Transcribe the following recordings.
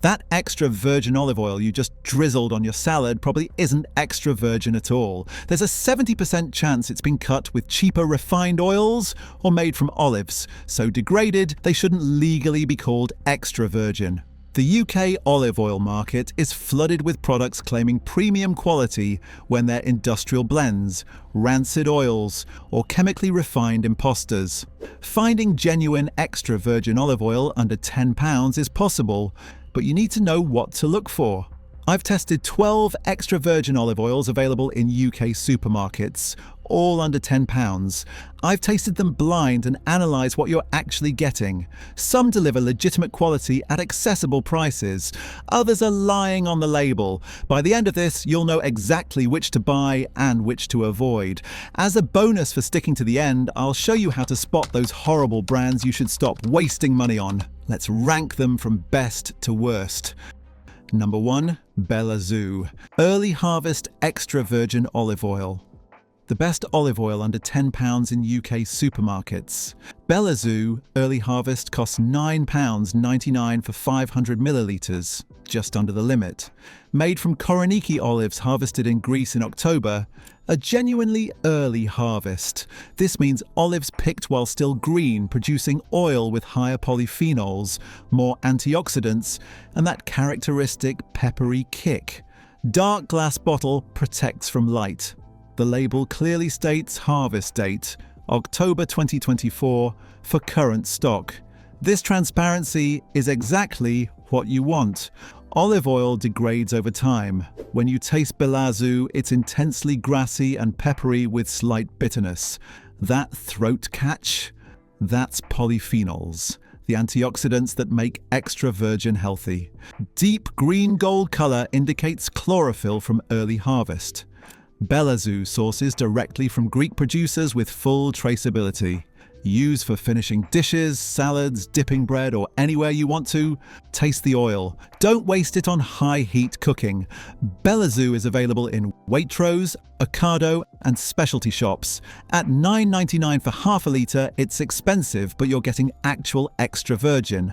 That extra virgin olive oil you just drizzled on your salad probably isn't extra virgin at all. There's a 70% chance it's been cut with cheaper refined oils or made from olives, so degraded, they shouldn't legally be called extra virgin. The UK olive oil market is flooded with products claiming premium quality when they're industrial blends, rancid oils, or chemically refined impostors. Finding genuine extra virgin olive oil under £10 is possible, but you need to know what to look for. I've tested 12 extra virgin olive oils available in UK supermarkets, all under £10. I've tasted them blind and analysed what you're actually getting. Some deliver legitimate quality at accessible prices. Others are lying on the label. By the end of this, you'll know exactly which to buy and which to avoid. As a bonus for sticking to the end, I'll show you how to spot those horrible brands you should stop wasting money on. Let's rank them from best to worst. Number 1. Bella Zoo. Early Harvest Extra Virgin Olive Oil. The best olive oil under £10 in UK supermarkets. Bella Zoo Early Harvest costs £9.99 for 500 millilitres, just under the limit. Made from Koroniki olives harvested in Greece in October, a genuinely early harvest. This means olives picked while still green, producing oil with higher polyphenols, more antioxidants, and that characteristic peppery kick. Dark glass bottle protects from light. The label clearly states harvest date, October 2024, for current stock. This transparency is exactly what you want. Olive oil degrades over time. When you taste Bella Zoo, it's intensely grassy and peppery with slight bitterness. That throat catch? That's polyphenols, the antioxidants that make extra virgin healthy. Deep green-gold colour indicates chlorophyll from early harvest. Bella Zoo sources directly from Greek producers with full traceability. Use for finishing dishes, salads, dipping bread, or anywhere you want to. Taste the oil. Don't waste it on high-heat cooking. Bella Zoo is available in Waitrose, Ocado, and specialty shops. At $9.99 for half a litre, it's expensive, but you're getting actual extra virgin.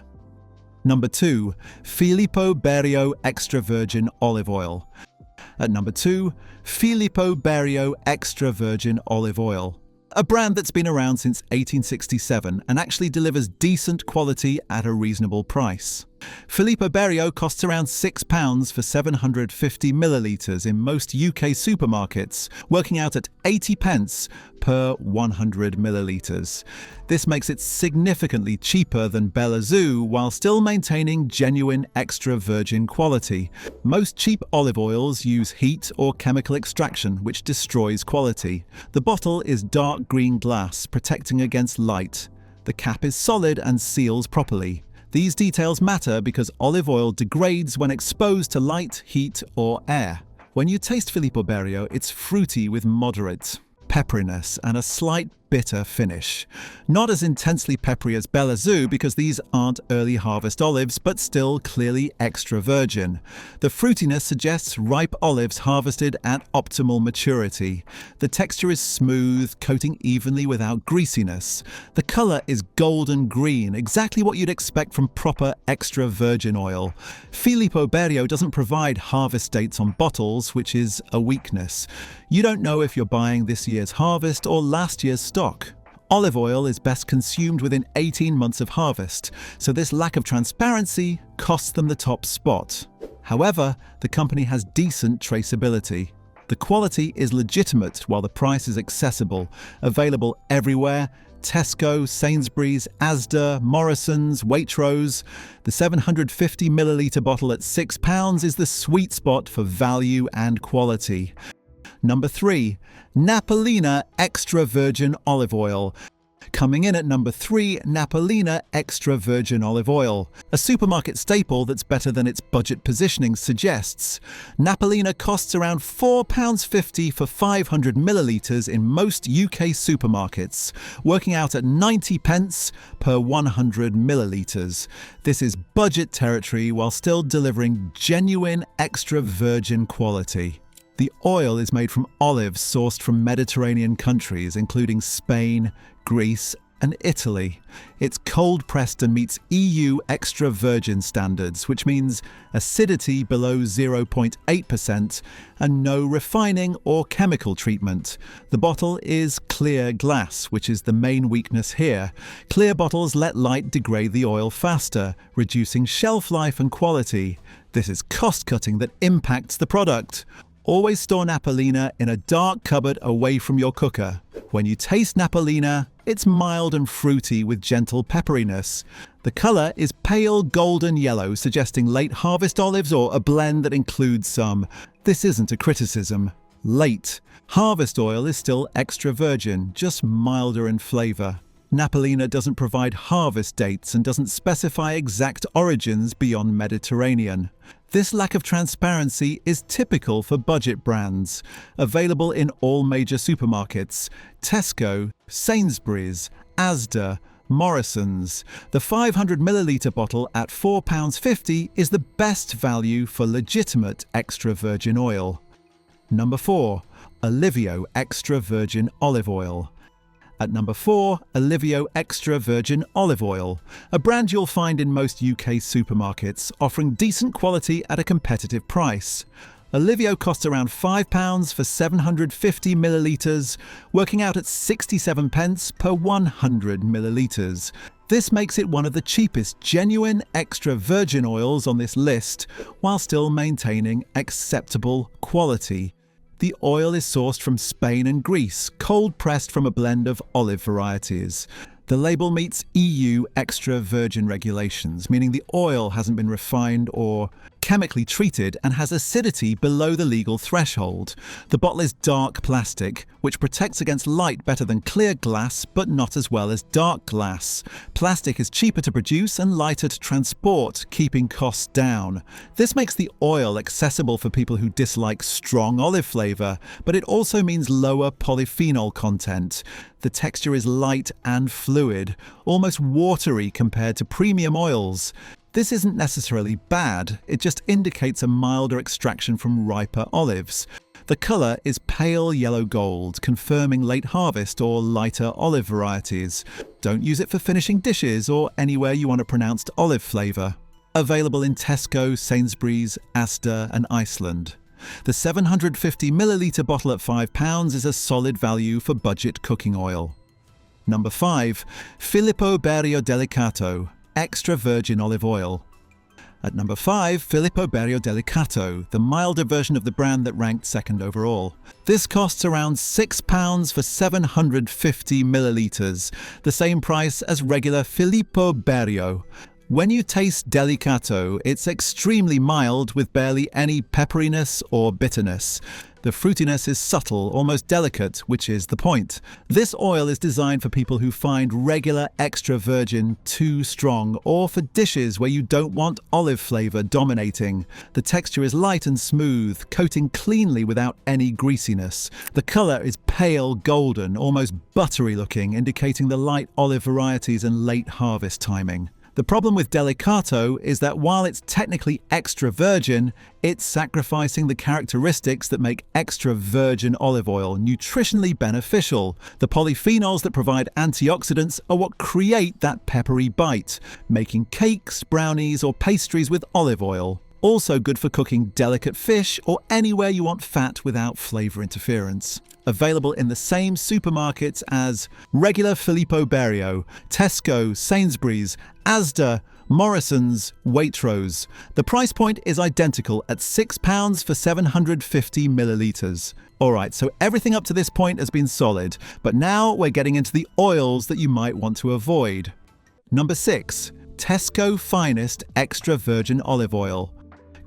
Number 2. Filippo Berio Extra Virgin Olive Oil. At number 2, Filippo Berio Extra Virgin Olive Oil. A brand that's been around since 1867 and actually delivers decent quality at a reasonable price. Filippo Berio costs around £6 for 750 millilitres in most UK supermarkets, working out at 80 pence per 100 millilitres. This makes it significantly cheaper than Bella Zoo while still maintaining genuine extra virgin quality. Most cheap olive oils use heat or chemical extraction, which destroys quality. The bottle is dark green glass, protecting against light. The cap is solid and seals properly. These details matter because olive oil degrades when exposed to light, heat, or air. When you taste Filippo Berio, it's fruity with moderate pepperiness and a slight bitter finish. Not as intensely peppery as Bella Zoo because these aren't early harvest olives, but still clearly extra virgin. The fruitiness suggests ripe olives harvested at optimal maturity. The texture is smooth, coating evenly without greasiness. The colour is golden green, exactly what you'd expect from proper extra virgin oil. Filippo Berio doesn't provide harvest dates on bottles, which is a weakness. You don't know if you're buying this year's harvest or last year's stock. Olive oil is best consumed within 18 months of harvest, so this lack of transparency costs them the top spot. However, the company has decent traceability. The quality is legitimate while the price is accessible, available everywhere: Tesco, Sainsbury's, Asda, Morrison's, Waitrose. The 750 millilitre bottle at £6 is the sweet spot for value and quality. Number 3. Napolina Extra Virgin Olive Oil. Coming in at number 3, Napolina Extra Virgin Olive Oil. A supermarket staple that's better than its budget positioning suggests. Napolina costs around £4.50 for 500 millilitres in most UK supermarkets, working out at 90 pence per 100 millilitres. This is budget territory while still delivering genuine extra virgin quality. The oil is made from olives sourced from Mediterranean countries, including Spain, Greece, and Italy. It's cold-pressed and meets EU extra virgin standards, which means acidity below 0.8% and no refining or chemical treatment. The bottle is clear glass, which is the main weakness here. Clear bottles let light degrade the oil faster, reducing shelf life and quality. This is cost-cutting that impacts the product. Always store Napolina in a dark cupboard away from your cooker. When you taste Napolina, it's mild and fruity with gentle pepperiness. The colour is pale golden yellow, suggesting late harvest olives or a blend that includes some. This isn't a criticism. Late harvest oil is still extra virgin, just milder in flavour. Napolina doesn't provide harvest dates and doesn't specify exact origins beyond Mediterranean. This lack of transparency is typical for budget brands, available in all major supermarkets: Tesco, Sainsbury's, Asda, Morrison's. The 500ml bottle at £4.50 is the best value for legitimate extra virgin oil. Number 4. Olivio Extra Virgin Olive Oil. At number 4, Olivio Extra Virgin Olive Oil, a brand you'll find in most UK supermarkets, offering decent quality at a competitive price. Olivio costs around £5 for 750ml, working out at 67 pence per 100ml. This makes it one of the cheapest genuine extra virgin oils on this list, while still maintaining acceptable quality. The oil is sourced from Spain and Greece, cold-pressed from a blend of olive varieties. The label meets EU extra virgin regulations, meaning the oil hasn't been refined or chemically treated and has acidity below the legal threshold. The bottle is dark plastic, which protects against light better than clear glass, but not as well as dark glass. Plastic is cheaper to produce and lighter to transport, keeping costs down. This makes the oil accessible for people who dislike strong olive flavour, but it also means lower polyphenol content. The texture is light and fluid, almost watery compared to premium oils. This isn't necessarily bad, it just indicates a milder extraction from riper olives. The colour is pale yellow gold, confirming late harvest or lighter olive varieties. Don't use it for finishing dishes or anywhere you want a pronounced olive flavour. Available in Tesco, Sainsbury's, Asda and Iceland. The 750ml bottle at £5 is a solid value for budget cooking oil. Number 5. Filippo Berio Delicato Extra Virgin Olive Oil. At number 5, Filippo Berio Delicato, the milder version of the brand that ranked second overall. This costs around £6 for 750ml, the same price as regular Filippo Berio. When you taste Delicato, it's extremely mild with barely any pepperiness or bitterness. The fruitiness is subtle, almost delicate, which is the point. This oil is designed for people who find regular extra virgin too strong, or for dishes where you don't want olive flavour dominating. The texture is light and smooth, coating cleanly without any greasiness. The colour is pale golden, almost buttery looking, indicating the light olive varieties and late harvest timing. The problem with Delicato is that while it's technically extra virgin, it's sacrificing the characteristics that make extra virgin olive oil nutritionally beneficial. The polyphenols that provide antioxidants are what create that peppery bite, making cakes, brownies or pastries with olive oil. Also good for cooking delicate fish or anywhere you want fat without flavour interference. Available in the same supermarkets as regular Filippo Berio, Tesco, Sainsbury's, Asda, Morrison's, Waitrose. The price point is identical at £6 for 750ml. Alright, so everything up to this point has been solid, but now we're getting into the oils that you might want to avoid. Number 6. Tesco Finest Extra Virgin Olive Oil.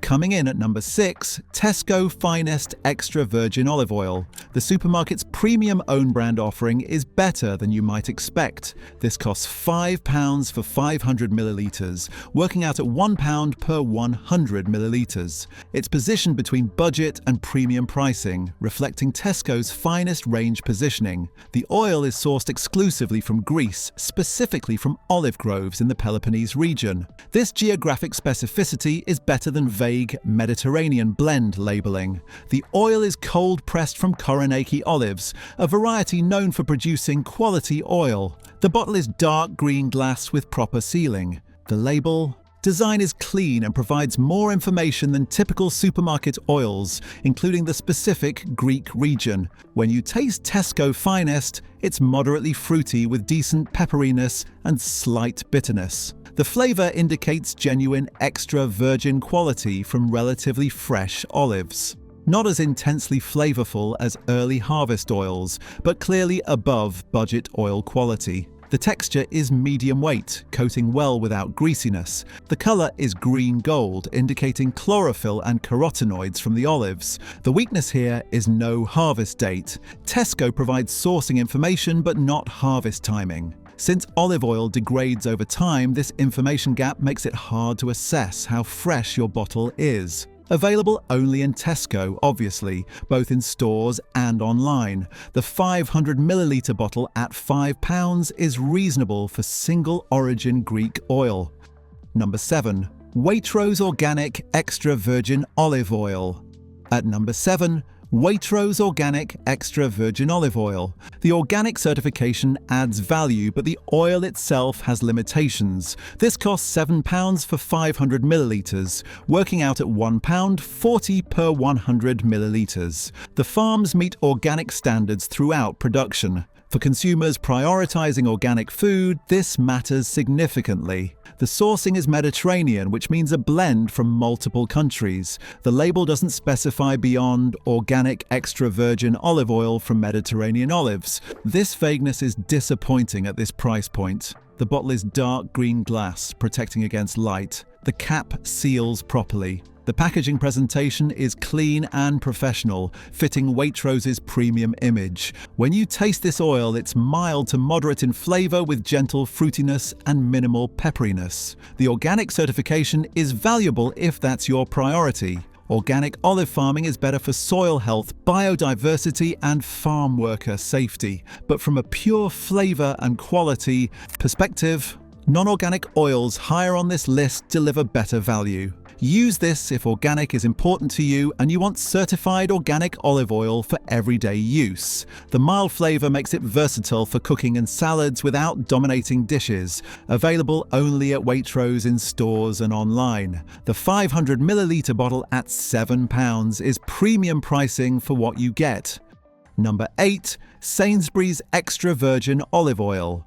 Coming in at number 6, Tesco Finest Extra Virgin Olive Oil. The supermarket's premium own brand offering is better than you might expect. This costs £5 for 500ml, working out at £1 per 100ml. It's positioned between budget and premium pricing, reflecting Tesco's finest range positioning. The oil is sourced exclusively from Greece, specifically from olive groves in the Peloponnese region. This geographic specificity is better than vague vague Mediterranean blend labelling. The oil is cold-pressed from Koronaki olives, a variety known for producing quality oil. The bottle is dark green glass with proper sealing. The label: design is clean and provides more information than typical supermarket oils, including the specific Greek region. When you taste Tesco Finest, it's moderately fruity with decent pepperiness and slight bitterness. The flavour indicates genuine extra virgin quality from relatively fresh olives. Not as intensely flavourful as early harvest oils, but clearly above budget oil quality. The texture is medium weight, coating well without greasiness. The colour is green gold, indicating chlorophyll and carotenoids from the olives. The weakness here is no harvest date. Tesco provides sourcing information but not harvest timing. Since olive oil degrades over time, this information gap makes it hard to assess how fresh your bottle is. Available only in Tesco, obviously, both in stores and online. The 500ml bottle at £5 is reasonable for single-origin Greek oil. Number 7. Waitrose Organic Extra Virgin Olive Oil. At number 7, Waitrose Organic Extra Virgin Olive Oil. The organic certification adds value, but the oil itself has limitations. This costs £7 for 500ml, working out at £1.40 per 100ml. The farms meet organic standards throughout production. For consumers prioritising organic food, this matters significantly. The sourcing is Mediterranean, which means a blend from multiple countries. The label doesn't specify beyond organic extra virgin olive oil from Mediterranean olives. This vagueness is disappointing at this price point. The bottle is dark green glass, protecting against light. The cap seals properly. The packaging presentation is clean and professional, fitting Waitrose's premium image. When you taste this oil, it's mild to moderate in flavour with gentle fruitiness and minimal pepperiness. The organic certification is valuable if that's your priority. Organic olive farming is better for soil health, biodiversity and farm worker safety. But from a pure flavour and quality perspective, non-organic oils higher on this list deliver better value. Use this if organic is important to you and you want certified organic olive oil for everyday use. The mild flavour makes it versatile for cooking and salads without dominating dishes. Available only at Waitrose in stores and online. The 500ml bottle at £7 is premium pricing for what you get. Number 8. Sainsbury's Extra Virgin Olive Oil.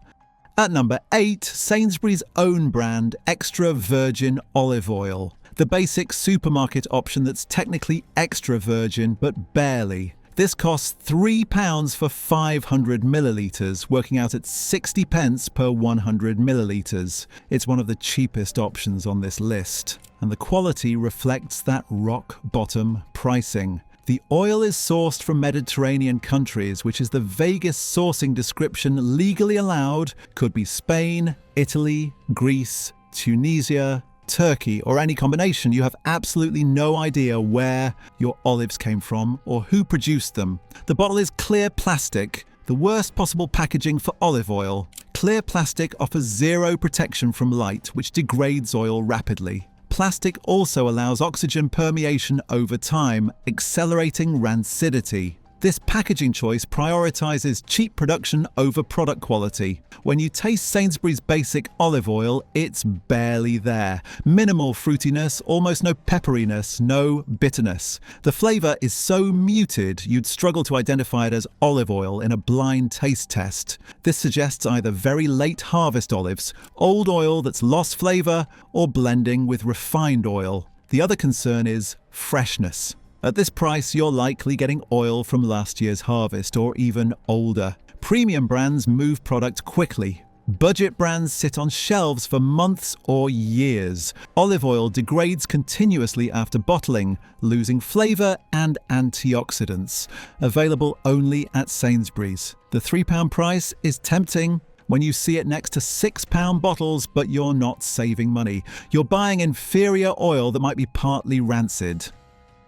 At number 8, Sainsbury's own brand Extra Virgin Olive Oil. The basic supermarket option that's technically extra virgin, but barely. This costs £3 for 500ml, working out at 60 pence per 100ml. It's one of the cheapest options on this list, and the quality reflects that rock-bottom pricing. The oil is sourced from Mediterranean countries, which is the vaguest sourcing description legally allowed. Could be Spain, Italy, Greece, Tunisia, Turkey, or any combination. You have absolutely no idea where your olives came from or who produced them. The bottle is clear plastic, the worst possible packaging for olive oil. Clear plastic offers zero protection from light, which degrades oil rapidly. Plastic also allows oxygen permeation over time, accelerating rancidity. This packaging choice prioritizes cheap production over product quality. When you taste Sainsbury's basic olive oil, it's barely there. Minimal fruitiness, almost no pepperiness, no bitterness. The flavour is so muted you'd struggle to identify it as olive oil in a blind taste test. This suggests either very late harvest olives, old oil that's lost flavour, or blending with refined oil. The other concern is freshness. At this price, you're likely getting oil from last year's harvest or even older. Premium brands move product quickly. Budget brands sit on shelves for months or years. Olive oil degrades continuously after bottling, losing flavour and antioxidants. Available only at Sainsbury's. The £3 price is tempting when you see it next to £6 bottles, but you're not saving money. You're buying inferior oil that might be partly rancid.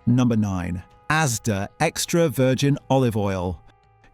Number 9. Asda Extra Virgin Olive Oil.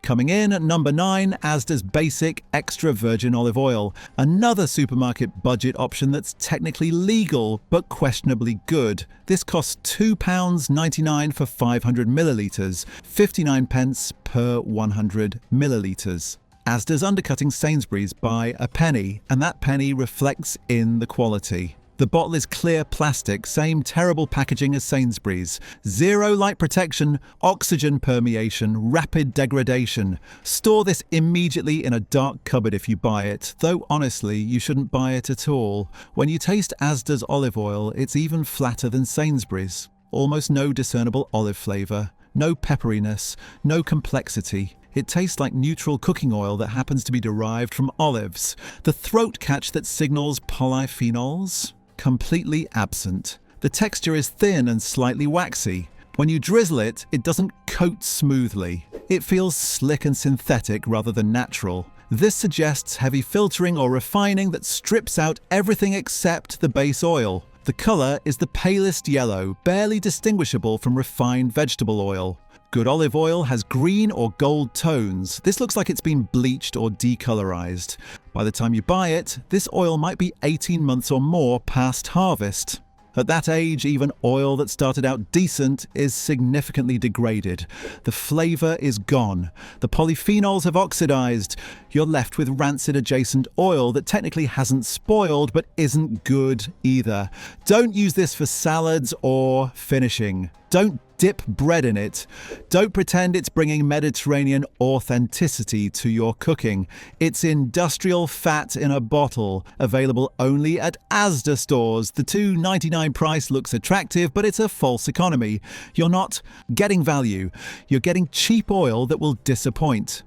Coming in at number 9, Asda's Basic Extra Virgin Olive Oil, another supermarket budget option that's technically legal but questionably good. This costs £2.99 for 500 millilitres, 59 pence per 100 millilitres. Asda's undercutting Sainsbury's by a penny, and that penny reflects in the quality. The bottle is clear plastic, same terrible packaging as Sainsbury's. Zero light protection, oxygen permeation, rapid degradation. Store this immediately in a dark cupboard if you buy it, though honestly, you shouldn't buy it at all. When you taste Asda's olive oil, it's even flatter than Sainsbury's. Almost no discernible olive flavour, no pepperiness, no complexity. It tastes like neutral cooking oil that happens to be derived from olives. The throat catch that signals polyphenols? Completely absent. The texture is thin and slightly waxy. When you drizzle it, it doesn't coat smoothly. It feels slick and synthetic rather than natural. This suggests heavy filtering or refining that strips out everything except the base oil. The colour is the palest yellow, barely distinguishable from refined vegetable oil. Good olive oil has green or gold tones. This looks like it's been bleached or decolorized. By the time you buy it, this oil might be 18 months or more past harvest. At that age, even oil that started out decent is significantly degraded. The flavour is gone. The polyphenols have oxidized. You're left with rancid adjacent oil that technically hasn't spoiled but isn't good either. Don't use this for salads or finishing. Don't dip bread in it. Don't pretend it's bringing Mediterranean authenticity to your cooking. It's industrial fat in a bottle, available only at Asda stores. The $2.99 price looks attractive, but it's a false economy. You're not getting value. You're getting cheap oil that will disappoint.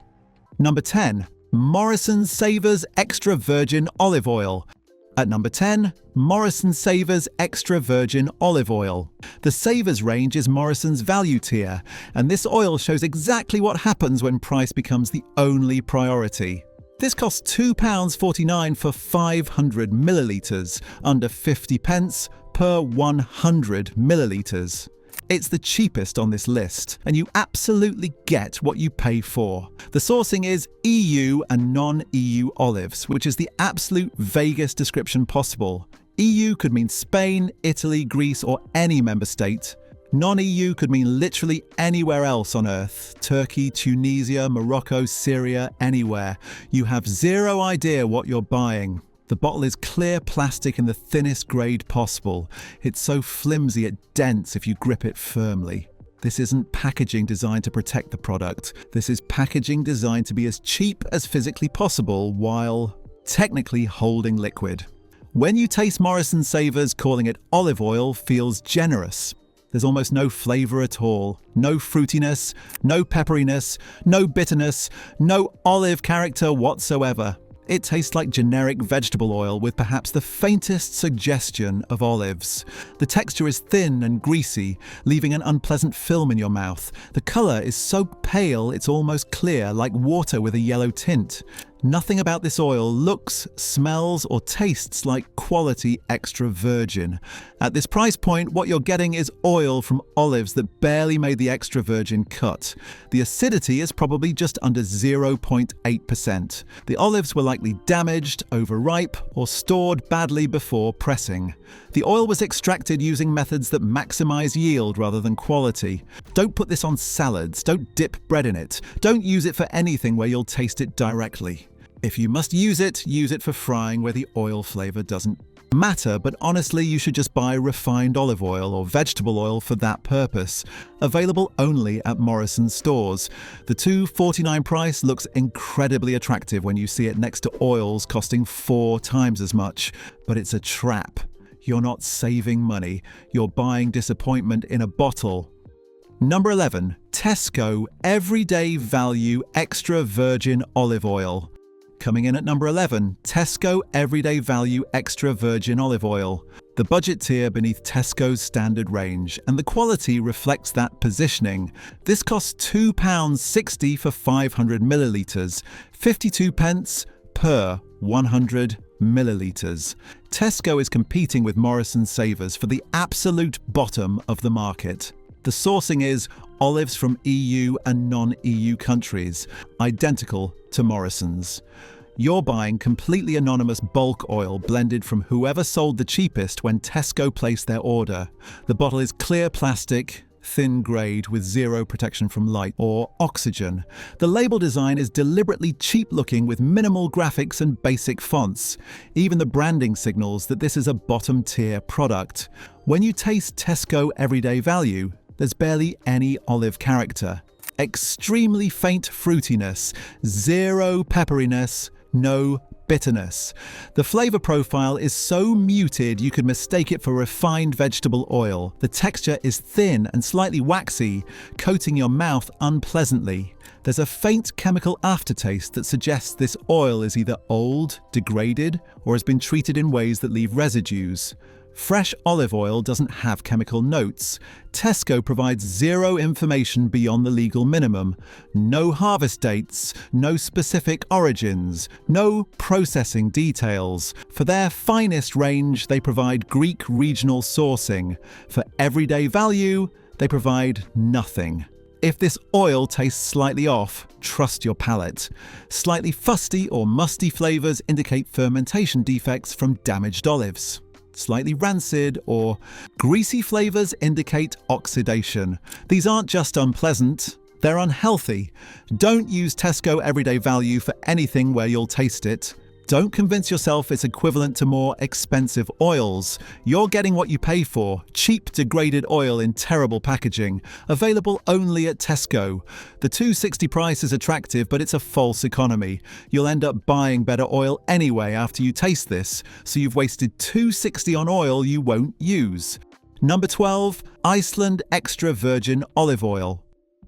Number 10. Morrison Savers Extra Virgin Olive Oil. At number 10, Morrison Savers Extra Virgin Olive Oil. The Savers range is Morrison's value tier, and this oil shows exactly what happens when price becomes the only priority. This costs £2.49 for 500 millilitres, under 50 pence per 100 millilitres. It's the cheapest on this list, and you absolutely get what you pay for. The sourcing is EU and non-EU olives, which is the absolute vaguest description possible. EU could mean Spain, Italy, Greece, or any member state. Non-EU could mean literally anywhere else on Earth. Turkey, Tunisia, Morocco, Syria, anywhere. You have zero idea what you're buying. The bottle is clear plastic in the thinnest grade possible. It's so flimsy it dents if you grip it firmly. This isn't packaging designed to protect the product. This is packaging designed to be as cheap as physically possible while technically holding liquid. When you taste Morrison Savers, calling it olive oil feels generous. There's almost no flavour at all. No fruitiness, no pepperiness, no bitterness, no olive character whatsoever. It tastes like generic vegetable oil with perhaps the faintest suggestion of olives. The texture is thin and greasy, leaving an unpleasant film in your mouth. The colour is so pale it's almost clear, like water with a yellow tint. Nothing about this oil looks, smells, or tastes like quality extra virgin. At this price point, what you're getting is oil from olives that barely made the extra virgin cut. The acidity is probably just under 0.8%. The olives were likely damaged, overripe, or stored badly before pressing. The oil was extracted using methods that maximize yield rather than quality. Don't put this on salads, don't dip bread in it, don't use it for anything where you'll taste it directly. If you must use it for frying where the oil flavour doesn't matter, but honestly you should just buy refined olive oil or vegetable oil for that purpose. Available only at Morrison stores. The $2.49 price looks incredibly attractive when you see it next to oils costing 4 times as much, but it's a trap. You're not saving money, you're buying disappointment in a bottle. Number 11. Tesco Everyday Value Extra Virgin Olive Oil. Coming in at number 11, Tesco Everyday Value Extra Virgin Olive Oil. The budget tier beneath Tesco's standard range, and the quality reflects that positioning. This costs £2.60 for 500 millilitres, 52 pence per 100 millilitres. Tesco is competing with Morrison Savers for the absolute bottom of the market. The sourcing is olives from EU and non-EU countries, identical to Morrison's. You're buying completely anonymous bulk oil blended from whoever sold the cheapest when Tesco placed their order. The bottle is clear plastic, thin grade with zero protection from light or oxygen. The label design is deliberately cheap looking with minimal graphics and basic fonts. Even the branding signals that this is a bottom tier product. When you taste Tesco Everyday Value, there's barely any olive character. Extremely faint fruitiness, zero pepperiness, no bitterness. The flavour profile is so muted you could mistake it for refined vegetable oil. The texture is thin and slightly waxy, coating your mouth unpleasantly. There's a faint chemical aftertaste that suggests this oil is either old, degraded, or has been treated in ways that leave residues. Fresh olive oil doesn't have chemical notes. Tesco provides zero information beyond the legal minimum. No harvest dates, no specific origins, no processing details. For their finest range, they provide Greek regional sourcing. For everyday value, they provide nothing. If this oil tastes slightly off, trust your palate. Slightly fusty or musty flavours indicate fermentation defects from damaged olives. Slightly rancid or greasy flavours indicate oxidation. These aren't just unpleasant, they're unhealthy. Don't use Tesco Everyday Value for anything where you'll taste it. Don't convince yourself it's equivalent to more expensive oils. You're getting what you pay for, cheap degraded oil in terrible packaging, available only at Tesco. The $2.60 price is attractive, but it's a false economy. You'll end up buying better oil anyway after you taste this, so you've wasted $2.60 on oil you won't use. Number 12, Iceland Extra Virgin Olive Oil.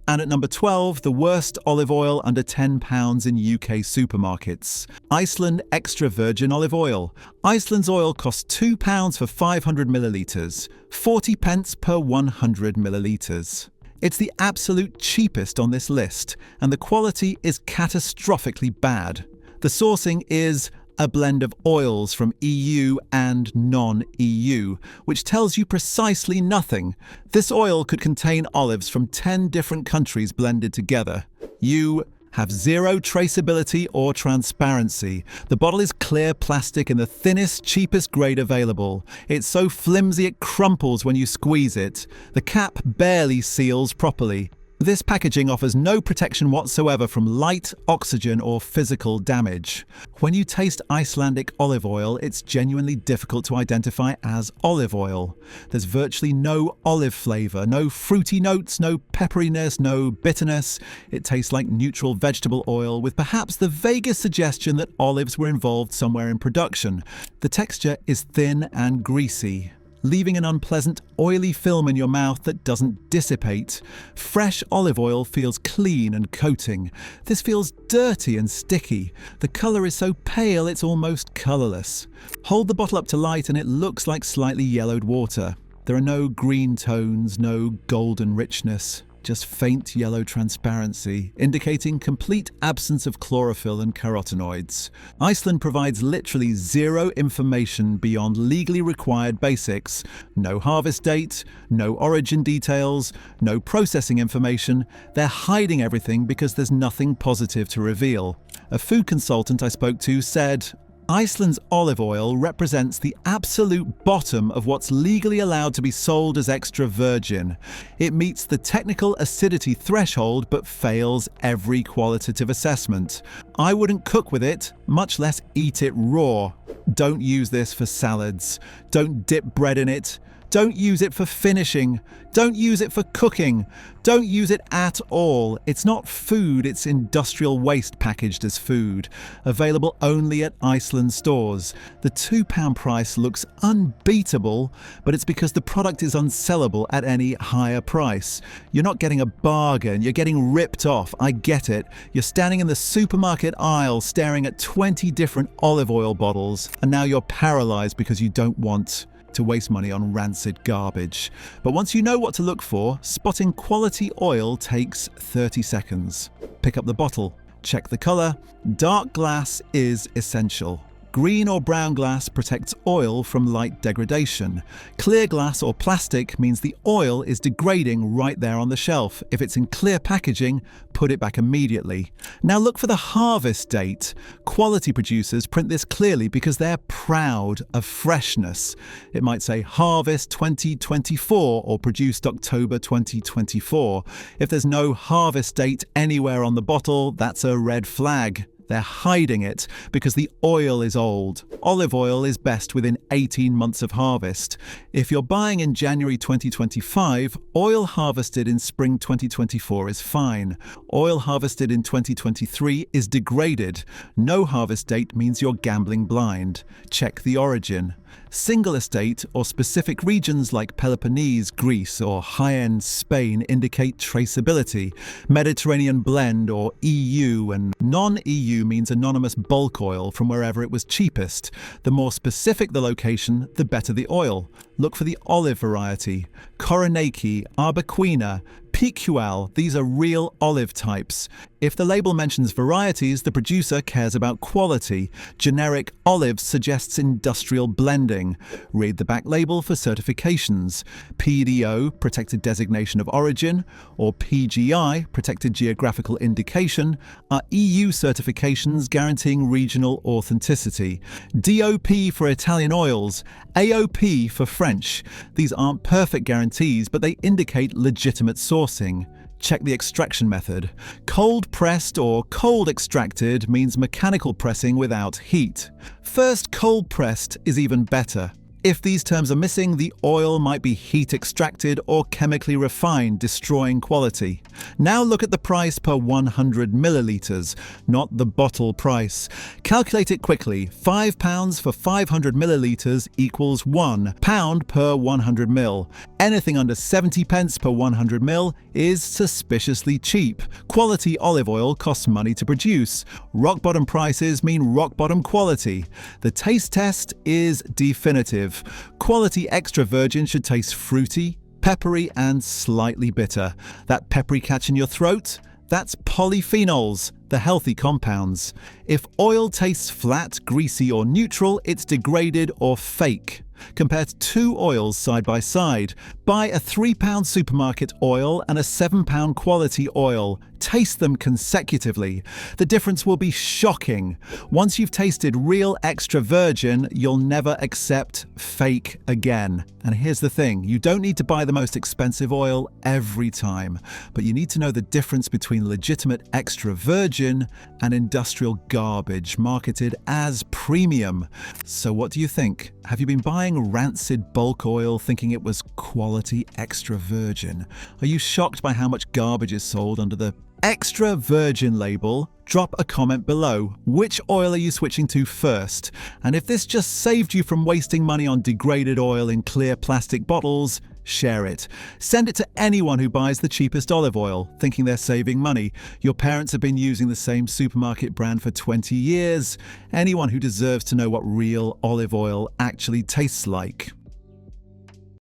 And at number 12, the worst olive oil under £10 in UK supermarkets. Iceland Extra Virgin Olive Oil. Iceland's oil costs £2 for 500 millilitres, 40 pence per 100 millilitres. It's the absolute cheapest on this list, and the quality is catastrophically bad. The sourcing is a blend of oils from EU and non-EU, which tells you precisely nothing. This oil could contain olives from 10 different countries blended together. You have zero traceability or transparency. The bottle is clear plastic in the thinnest, cheapest grade available. It's so flimsy it crumples when you squeeze it. The cap barely seals properly. This packaging offers no protection whatsoever from light, oxygen, or physical damage. When you taste Icelandic olive oil, it's genuinely difficult to identify as olive oil. There's virtually no olive flavour, no fruity notes, no pepperiness, no bitterness. It tastes like neutral vegetable oil with perhaps the vaguest suggestion that olives were involved somewhere in production. The texture is thin and greasy, leaving an unpleasant, oily film in your mouth that doesn't dissipate. Fresh olive oil feels clean and coating. This feels dirty and sticky. The colour is so pale it's almost colourless. Hold the bottle up to light and it looks like slightly yellowed water. There are no green tones, no golden richness. Just faint yellow transparency, indicating complete absence of chlorophyll and carotenoids. Iceland provides literally zero information beyond legally required basics. No harvest date, no origin details, no processing information. They're hiding everything because there's nothing positive to reveal. A food consultant I spoke to said, Iceland's olive oil represents the absolute bottom of what's legally allowed to be sold as extra virgin. It meets the technical acidity threshold but fails every qualitative assessment. I wouldn't cook with it, much less eat it raw. Don't use this for salads. Don't dip bread in it. Don't use it for finishing. Don't use it for cooking. Don't use it at all. It's not food, it's industrial waste packaged as food. Available only at Iceland stores. The £2 price looks unbeatable, but it's because the product is unsellable at any higher price. You're not getting a bargain, you're getting ripped off. I get it. You're standing in the supermarket aisle staring at 20 different olive oil bottles, and now you're paralysed because you don't want to waste money on rancid garbage. But once you know what to look for, spotting quality oil takes 30 seconds. Pick up the bottle, check the colour. Dark glass is essential. Green or brown glass protects oil from light degradation. Clear glass or plastic means the oil is degrading right there on the shelf. If it's in clear packaging, put it back immediately. Now look for the harvest date. Quality producers print this clearly because they're proud of freshness. It might say Harvest 2024 or produced October 2024. If there's no harvest date anywhere on the bottle, that's a red flag. They're hiding it because the oil is old. Olive oil is best within 18 months of harvest. If you're buying in January 2025, oil harvested in spring 2024 is fine. Oil harvested in 2023 is degraded. No harvest date means you're gambling blind. Check the origin. Single estate or specific regions like Peloponnese, Greece, or high-end Spain indicate traceability. Mediterranean blend or EU and non-EU means anonymous bulk oil from wherever it was cheapest. The more specific the location, the better the oil. Look for the olive variety. Coronacci, Arbequina, Picual, these are real olive types. If the label mentions varieties, the producer cares about quality. Generic olive suggests industrial blending. Read the back label for certifications. PDO, Protected Designation of Origin, or PGI, Protected Geographical Indication, are EU certifications guaranteeing regional authenticity. DOP for Italian oils, AOP for French. These aren't perfect guarantees, but they indicate legitimate sourcing. Check the extraction method. Cold pressed or cold extracted means mechanical pressing without heat. First cold pressed is even better. If these terms are missing, the oil might be heat extracted or chemically refined, destroying quality. Now look at the price per 100 millilitres, not the bottle price. Calculate it quickly. £5 for 500 millilitres equals £1 per 100 ml. Anything under 70 pence per 100 ml is suspiciously cheap. Quality olive oil costs money to produce. Rock bottom prices mean rock bottom quality. The taste test is definitive. Quality extra virgin should taste fruity, peppery, and slightly bitter. That peppery catch in your throat? That's polyphenols, the healthy compounds. If oil tastes flat, greasy, or neutral, it's degraded or fake. Compare two oils side by side. Buy a £3 supermarket oil and a £7 quality oil. Taste them consecutively. The difference will be shocking. Once you've tasted real extra virgin, you'll never accept fake again. And here's the thing, you don't need to buy the most expensive oil every time, but you need to know the difference between legitimate extra virgin and industrial garbage marketed as premium. So what do you think? Have you been buying rancid bulk oil thinking it was quality extra virgin? Are you shocked by how much garbage is sold under the extra virgin label? Drop a comment below. Which oil are you switching to first? And if this just saved you from wasting money on degraded oil in clear plastic bottles, share it. Send it to anyone who buys the cheapest olive oil, thinking they're saving money. Your parents have been using the same supermarket brand for 20 years. Anyone who deserves to know what real olive oil actually tastes like.